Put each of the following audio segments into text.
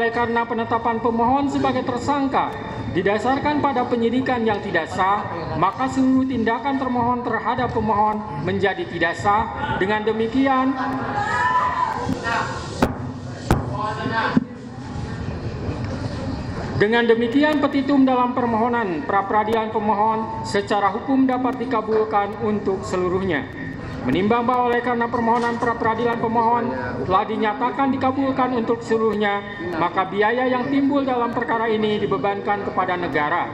oleh karena penetapan pemohon sebagai tersangka didasarkan pada penyidikan yang tidak sah, maka seluruh tindakan termohon terhadap pemohon menjadi tidak sah. Dengan demikian petitum dalam permohonan pra-peradilan pemohon secara hukum dapat dikabulkan untuk seluruhnya. Menimbang bahwa oleh karena permohonan pra-peradilan pemohon telah dinyatakan dikabulkan untuk seluruhnya, maka biaya yang timbul dalam perkara ini dibebankan kepada negara.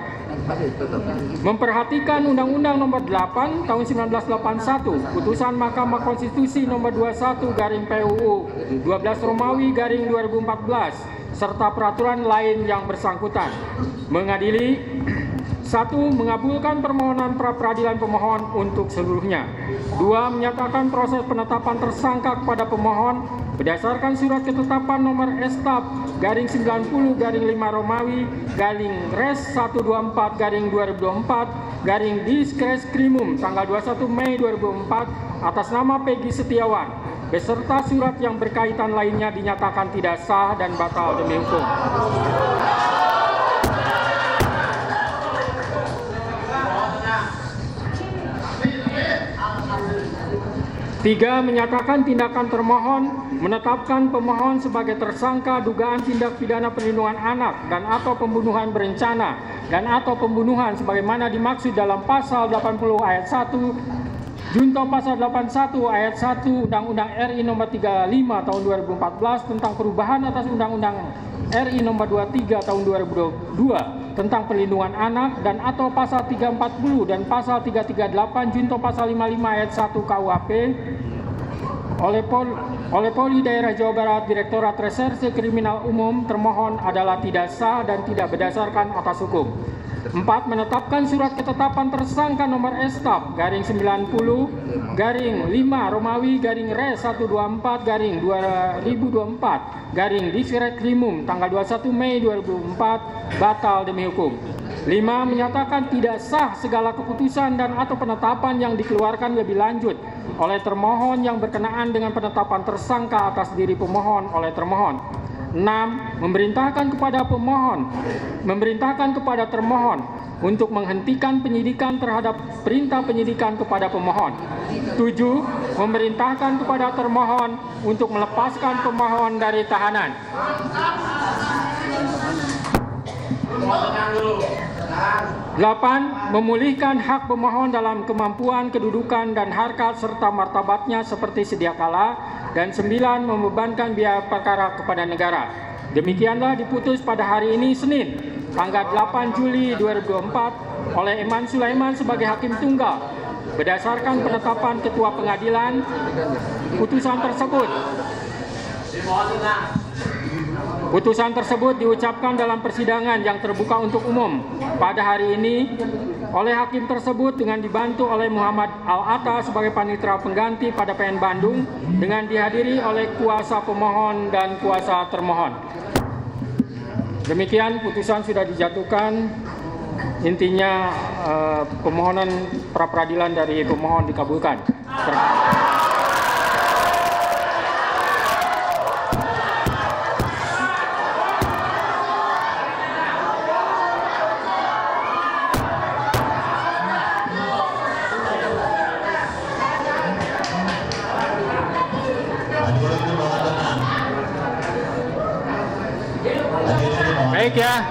Memperhatikan Undang-Undang Nomor 8 Tahun 1981, Putusan Mahkamah Konstitusi Nomor 21/PUU 12 Romawi /2014 serta peraturan lain yang bersangkutan, mengadili 1. Mengabulkan permohonan pra-peradilan pemohon untuk seluruhnya. 2. Menyatakan proses penetapan tersangka kepada pemohon berdasarkan surat ketetapan nomor STAP/90/5 Romawi /Res 124/2024 tanggal 21 Mei 2004 atas nama Peggy Setiawan beserta surat yang berkaitan lainnya dinyatakan tidak sah dan batal demi hukum. 3. Menyatakan tindakan termohon menetapkan pemohon sebagai tersangka dugaan tindak pidana perlindungan anak dan atau pembunuhan berencana dan atau pembunuhan sebagaimana dimaksud dalam pasal 80 ayat 1 Junto pasal 81 ayat 1 Undang-Undang RI Nomor 35 Tahun 2014 tentang perubahan atas Undang-Undang RI Nomor 23 Tahun 2022 tentang perlindungan anak dan atau pasal 340 dan pasal 338 Junto pasal 55 ayat 1 KUHP oleh Polri Daerah Jawa Barat Direktorat Reserse Kriminal Umum termohon adalah tidak sah dan tidak berdasarkan atas hukum. 4. Menetapkan surat ketetapan tersangka nomor STAP/90/5 Romawi /Res 124/2024 tanggal 21 Mei 2004 batal demi hukum. 5. Menyatakan tidak sah segala keputusan dan atau penetapan yang dikeluarkan lebih lanjut oleh termohon yang berkenaan dengan penetapan tersangka atas diri pemohon oleh termohon. 6. Memerintahkan kepada termohon untuk menghentikan penyidikan terhadap perintah penyidikan kepada pemohon. 7. Memerintahkan kepada termohon untuk melepaskan pemohon dari tahanan. 8. Memulihkan hak pemohon dalam kemampuan, kedudukan, dan harkat serta martabatnya seperti sedia kala. Dan 9. Membebankan biaya perkara kepada negara. Demikianlah diputus pada hari ini Senin, tanggal 8 Juli 2024 oleh Eman Sulaiman sebagai Hakim Tunggal. Berdasarkan penetapan Ketua Pengadilan, Putusan tersebut diucapkan dalam persidangan yang terbuka untuk umum pada hari ini oleh hakim tersebut dengan dibantu oleh Muhammad Al-Atta sebagai panitera pengganti pada PN Bandung dengan dihadiri oleh kuasa pemohon dan kuasa termohon. Demikian putusan sudah dijatuhkan. Intinya permohonan pra-peradilan dari pemohon dikabulkan. Baik ya,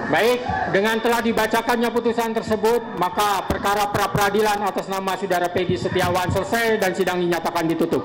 baik, dengan telah dibacakannya putusan tersebut, maka perkara pra-peradilan atas nama Saudara Peggy Setiawan selesai dan sidang dinyatakan ditutup.